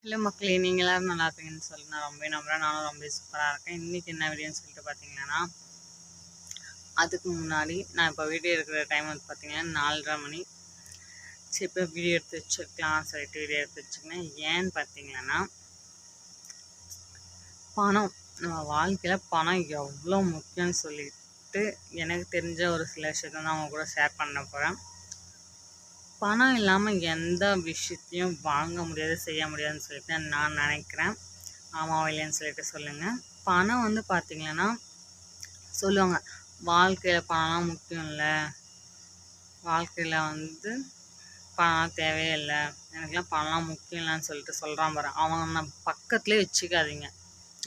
Hello மக்களே, நீங்க எல்லாரும் நல்லா இருப்பீங்கன்னு சொல்லி நான் ரொம்ப நம்புறேன். நானும் ரொம்ப சூப்பராக இருக்கேன். இன்னைக்கு என்ன வீடியோன்னு சொல்லிட்டு பார்த்தீங்கன்னா, அதுக்கு முன்னாடி நான் இப்போ வீடியோ எடுக்கிற டைம் வந்து பார்த்தீங்கன்னா 4:30 மணி. சரி, இப்போ வீடியோ எடுத்து வச்சுருக்கலாம் சொல்லிட்டு வீடியோ எடுத்து வச்சுருக்கேன். ஏன்னு பார்த்தீங்கன்னா, பணம் நம்ம வாழ்க்கையில் பணம் எவ்வளோ முக்கியம்னு சொல்லிட்டு எனக்கு தெரிஞ்ச ஒரு சில விஷயத்தை தான் அவங்க கூட ஷேர் பண்ண போகிறேன். பணம் இல்லாமல் எந்த விஷயத்தையும் வாங்க முடியாது, செய்ய முடியாதுன்னு சொல்லிட்டு நான் நினைக்கிறேன். ஆமாவா இல்லையான்னு சொல்லிட்டு சொல்லுங்கள். பணம் வந்து பார்த்திங்கன்னா சொல்லுவாங்க, வாழ்க்கையில் பணம்லாம் முக்கியம் இல்லை, வாழ்க்கையில் வந்து பணம் தேவையே இல்லை, எனக்குலாம் பணம்லாம் முக்கியம் இல்லைன்னு சொல்லிட்டு சொல்கிறான் பாரு, அவன் நம்ம பக்கத்துலேயே வச்சுக்காதீங்க.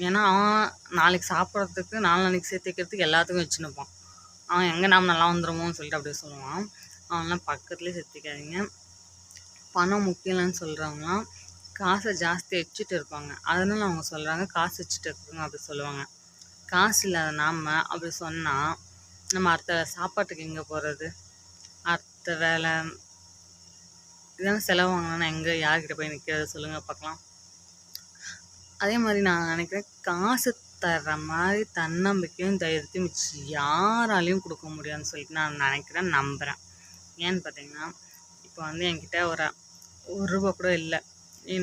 ஏன்னா அவன் நாளைக்கு சாப்பிட்றதுக்கு நாளைக்கு சேர்த்து வைக்கிறதுக்கு எல்லாத்துக்கும் வச்சுன்னுப்பான். அவன் எங்கே நாம் நல்லா வந்துடுமோன்னு சொல்லிட்டு அப்படியே சொல்லுவான். அவன்லாம் பக்கத்துலேயே சேர்த்திக்காதீங்க. பணம் முக்கியம் இல்லைன்னு சொல்கிறவங்களாம் காசை ஜாஸ்தி வச்சுட்டு இருப்பாங்க. அதனால அவங்க சொல்கிறாங்க காசு வச்சுட்டு இருக்குங்க அப்படி சொல்லுவாங்க. காசு இல்லாத நாம் அப்படி சொன்னால் நம்ம அடுத்த வேலை சாப்பாட்டுக்கு எங்கே போகிறது, அடுத்த வேலை இதெல்லாம் செலவு வாங்கினா எங்கே யார்கிட்ட போய் நிற்கிறது சொல்லுங்கள் பார்க்கலாம். அதே மாதிரி நான் நினைக்கிறேன், காசு தர்ற மாதிரி தன்னம்பிக்கையும் தைரியத்தையும் யாராலையும் கொடுக்க முடியாதுன்னு சொல்லிட்டு நான் நினைக்கிறேன், நம்புகிறேன். ஏன்னு பார்த்தீங்கன்னா, இப்போ வந்து என்கிட்ட ஒரு ரூபா கூட இல்லை.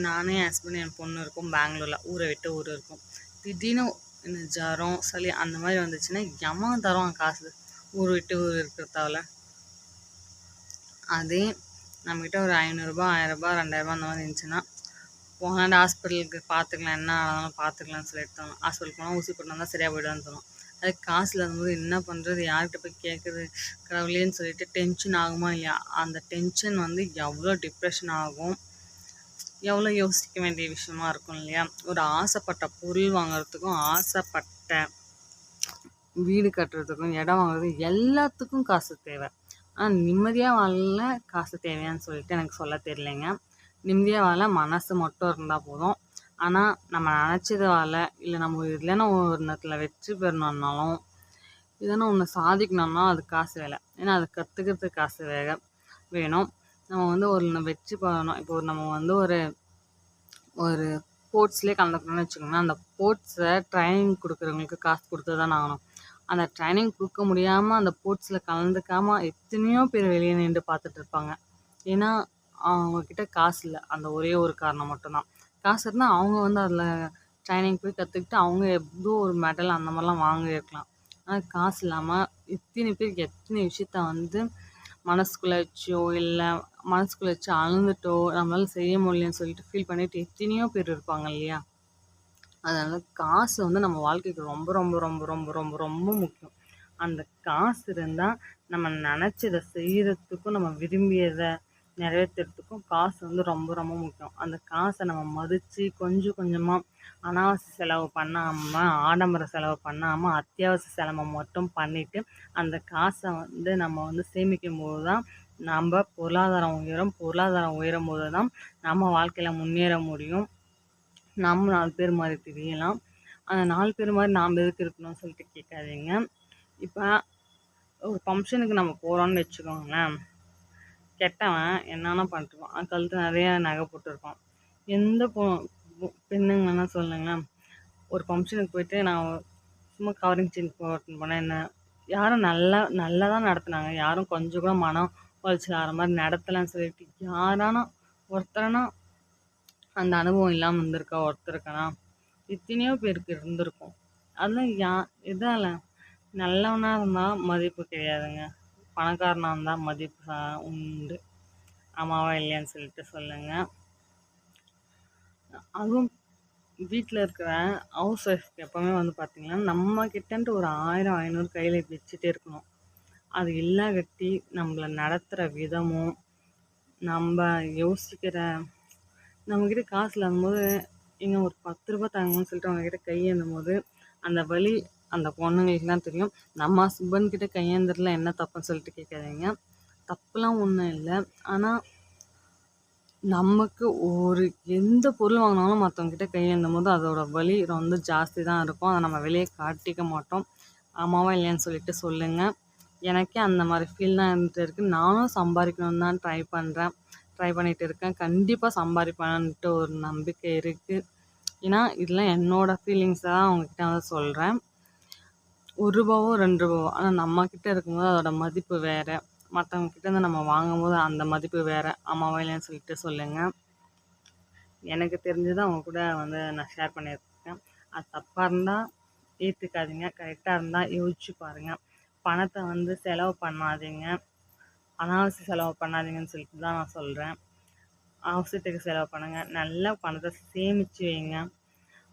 நானே என் ஹஸ்பண்ட் என் பொண்ணு இருக்கும் பெங்களூரில், ஊரை விட்டு ஊர் இருக்கும். திடீர்னு இந்த ஜரம் சளி அந்த மாதிரி வந்துச்சுன்னா எவன் தருவான் காசு, ஊர் விட்டு ஊர் இருக்கிறதால. அதே நம்மக்கிட்ட ஒரு 500ரூபா 1000ரூபா 2000ரூபா அந்த மாதிரி இருந்துச்சுன்னா போனால் ஹாஸ்பிட்டலுக்கு பார்த்துக்கலாம், என்ன ஆனாலும் பார்த்துக்கலாம்னு சொல்லிட்டு தோணும். ஹாஸ்பிட்டல் போனால் ஊசி போட்டு வந்தால் சரியாக போய்டுவான்னு தோணும். அது காசு இல்லாதபோது என்ன பண்ணுறது, யார்கிட்ட போய் கேட்குறது கடவுளேன்னு சொல்லிட்டு டென்ஷன் ஆகுமா இல்லையா? அந்த டென்ஷன் வந்து எவ்வளோ டிப்ரெஷன் ஆகும், எவ்வளோ யோசிக்க வேண்டிய விஷயமா இருக்கும் இல்லையா? ஒரு ஆசைப்பட்ட பொருள் வாங்குறதுக்கும் ஆசைப்பட்ட வீடு கட்டுறதுக்கும் இடம் வாங்குறது எல்லாத்துக்கும் காசு தேவை. ஆனால் நிம்மதியாக வாழ காசு தேவையான்னு சொல்லிட்டு எனக்கு சொல்ல தெரியலைங்க. நிம்மதியாக வாழ மனசு மட்டும் இருந்தால் போதும். ஆனால் நம்ம நினச்சது வாழ, இல்லை நம்ம இல்லைன்னா ஒரு நேரத்தில் வெற்றி பெறணுன்னாலும் இல்லைன்னா ஒன்று சாதிக்கணும்னா அது காசு வேலை. ஏன்னா அது கற்றுக்கிறதுக்கு காசு வேணும். நம்ம வந்து ஒரு வெற்றி பெறணும். இப்போ நம்ம வந்து ஒரு ஸ்போர்ட்ஸ்லேயே கலந்துக்கணும்னு வச்சுக்கோங்களேன். அந்த ஸ்போர்ட்ஸை ட்ரைனிங் கொடுக்குறவங்களுக்கு காசு கொடுத்து தான் ஆகணும். அந்த ட்ரைனிங் கொடுக்க முடியாமல் அந்த ஸ்போர்ட்ஸில் கலந்துக்காமல் எத்தனையோ பேர் வெளியே நின்று பார்த்துட்டு இருப்பாங்க. ஏன்னா அவங்கக்கிட்ட காசு இல்லை. அந்த ஒரே ஒரு காரணம் மட்டும்தான். காசு இருந்தால் அவங்க வந்து அதில் ட்ரைனிங் போய் கற்றுக்கிட்டு அவங்க ஏதோ ஒரு மெடல் அந்த மாதிரிலாம் வாங்கியிருக்கலாம். ஆனால் காசு இல்லாமல் எத்தனை பேருக்கு எத்தனை விஷயத்த வந்து மனசுக்குள்ளே வச்சோ இல்லை மனசுக்குள்ளே வச்சு அழுந்துட்டோ நம்மளால செய்ய முடியலன்னு சொல்லிட்டு ஃபீல் பண்ணிட்டு எத்தனையோ பேர் இருப்பாங்க இல்லையா? அதனால் காசு வந்து நம்ம வாழ்க்கைக்கு ரொம்ப ரொம்ப ரொம்ப ரொம்ப ரொம்ப ரொம்ப முக்கியம். அந்த காசு இருந்தால் நம்ம நினச்சதை செய்கிறதுக்கும் நம்ம விரும்பியதை நிறைவேற்றுறதுக்கும் காசு வந்து ரொம்ப ரொம்ப முக்கியம். அந்த காசை நம்ம மதித்து கொஞ்சம் கொஞ்சமாக அனாவசிய செலவு பண்ணாமல், ஆடம்பர செலவு பண்ணாமல், அத்தியாவசிய செலவை மட்டும் பண்ணிவிட்டு அந்த காசை வந்து நம்ம வந்து சேமிக்கும்போது தான் நம்ம பொருளாதாரம் உயரும். பொருளாதாரம் உயரும் போது தான் நம்ம வாழ்க்கையில் முன்னேற முடியும். நம்ம 4 பேர் மாதிரி தெரியலாம். அந்த 4 பேர் மாதிரி நாம் எதுக்கு இருக்கணும்னு சொல்லிட்டு கேட்காதீங்க. இப்போ ஒரு ஃபங்க்ஷனுக்கு நம்ம போகிறோம்னு வச்சுக்கோங்களேன், கெட்டவன் என்னென்ன பண்ணிட்டுருப்பான், கழுத்து நிறைய நகை போட்டுருப்பான். எந்த பெண்ணுங்க வேணால் சொல்லுங்களேன், ஒரு ஃபங்க்ஷனுக்கு போயிட்டு நான் சும்மா கவரிங் செயின் போட்டுன்னு போனேன், என்ன யாரும் நல்லா தான் நடத்துனாங்க, யாரும் கொஞ்சம் கூட மனம் உளைச்சல் ஆகிற மாதிரி நடத்தலைன்னு சொல்லிட்டு யாரானா ஒருத்தரனா அந்த அனுபவம் இல்லாமல் இருந்திருக்கா ஒருத்தருக்கனா? எத்தனையோ பேருக்கு இருந்திருக்கும். அதெல்லாம் எதால? நல்லவனாக இருந்தால் மதிப்பு கிடையாதுங்க, பணக்காரனாக இருந்தால் மதிப்பு உண்டு. ஆமாவா இல்லையான்னு சொல்லிட்டு சொல்லுங்கள். அதுவும் வீட்டில் இருக்கிற ஹவுஸ் ஒய்ஃப்க்கு எப்போவுமே வந்து பார்த்திங்கன்னா நம்ம கிட்டன்ட்டு ஒரு 1000 500 கையில் வச்சுட்டே இருக்கணும். அது இல்லாகட்டி நம்மளை நடத்துகிற விதமும் நம்ம யோசிக்கிற நம்மக்கிட்ட காசு இல்லாதபோது இங்கே ஒரு 10 ரூபா தாங்கன்னு சொல்லிட்டு அவங்கக்கிட்ட கையேந்தும் போது அந்த வலி அந்த பொண்ணுங்களுக்கு தான் தெரியும். நம்ம ஹஸ்பண்ட்கிட்ட கையேந்துறதுல என்ன தப்புன்னு சொல்லிட்டு கேட்காதீங்க. தப்புலாம் ஒன்றும் இல்லை. ஆனால் நமக்கு எந்த பொருள் வாங்கினாலும் மற்றவங்கக்கிட்ட கையேந்தும் போது அதோட வலி ரொம்ப ஜாஸ்தி தான் இருக்கும். அதை நம்ம வெளியே காட்டிக்க மாட்டோம். ஆமாவா இல்லையான்னு சொல்லிட்டு சொல்லுங்கள். எனக்கே அந்த மாதிரி ஃபீல் தான் இருந்துகிட்டு இருக்குது. நானும் சம்பாதிக்கணுன்னு தான் ட்ரை ட்ரை பண்ணிட்டு இருக்கேன். கண்டிப்பா சம்பாரிப்பேன்ட்டு ஒரு நம்பிக்கை இருக்கு. ஏன்னா, இதெல்லாம் என்னோட ஃபீலிங்ஸ தான் உங்ககிட்ட வந்து சொல்றேன். ரூ. 1வோ, ரூ. 2வோ ஆனா நம்ம கிட்ட இருக்கும்போது அதோட மதிப்பு வேற. மத்தவங்க கிட்ட இருந்து நம்ம வாங்கும்போது அந்த மதிப்பு வேற. ஆமாவா இல்லையான்னு சொல்லிட்டு சொல்லுங்க. எனக்கு தெரிஞ்சத அவங்க கூட வந்து நான் ஷேர் பண்ணியிருக்கேன். அது தப்பா இருந்தா ஏத்துக்காதீங்க. கரெக்ட்டா இருந்தா யோசிச்சு பாருங்க. பணத்த வந்து செலவு பண்ணாதீங்க. அனாவசிய செலவு பண்ணாதீங்கன்னு சொல்லிட்டு தான் நான் சொல்றேன். அவசியத்துக்கு செலவு பண்ணுங்க. நல்லா பணத்த சேமிச்சு வைங்க.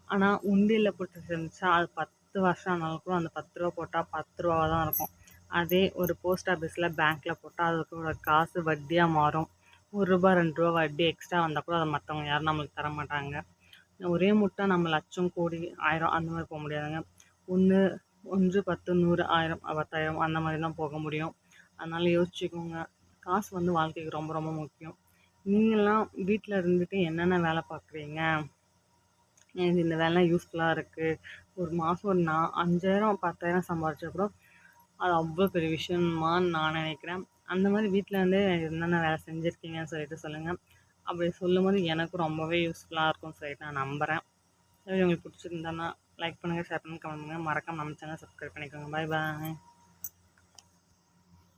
ஆனா உண்டியல்ல போட்டு சேமிச்சா அது 10 வருஷம் ஆனாலும் கூட அந்த ரூ. 10 போட்டா ரூ. 10 தான் இருக்கும். அதே ஒரு போஸ்ட் ஆஃபீஸ்ல, பேங்க்ல போட்டா அதோட காசு வட்டியா மாறும். ரூ. 1 ரூ. 2 வட்டி எக்ஸ்ட்ரா வந்தா கூட அத மத்தவங்க யாரும் நம்மளுக்கு தரமாட்டாங்க. ஒரே முட்டா நம்ம லட்சம், கோடி, 1000 அந்த மாரி போ முடியாதுங்க. 1, 1, 10, 100, 1000, 10,000 அந்த மாரி தான் போக முடியும். அதனால யோசிச்சுக்கோங்க. காசு வந்து வாழ்க்கைக்கு ரொம்ப ரொம்ப முக்கியம். நீங்கலாம் வீட்ல இருந்துட்டு என்னென்ன வேல பார்க்குறீங்க? எனக்கு இந்த வேலை யூஸ்ஃபுல்லா இருக்கு. ஒரு மாசம் ஒரு 5000, 10,000 சம்பாரிச்சா கூட அது அவ்ளோ பெரிய விஷயமான்னு நான் நினைக்கிறேன். அந்த மாரி வீட்ல இருந்தே என்னென்ன வேலை செஞ்சிருக்கீங்கன்னு சொல்லிட்டு சொல்லுங்க. அப்படி சொல்லும்போது எனக்கு ரொம்பவே யூஸ்ஃபுல்லா இருக்கும்னு சொல்லிட்டு நான் நம்புறேன். வீடியோ உங்களுக்கு பிடிச்சிருந்ததுன்னா லைக் பண்ணுங்க, ஷேர் பண்ணுங்க, கமெண்ட் பண்ணுங்க. மறக்காம நம்ம சேனல் சப்ஸ்கிரைப் பண்ணிக்கோங்க. பாய் பாய்.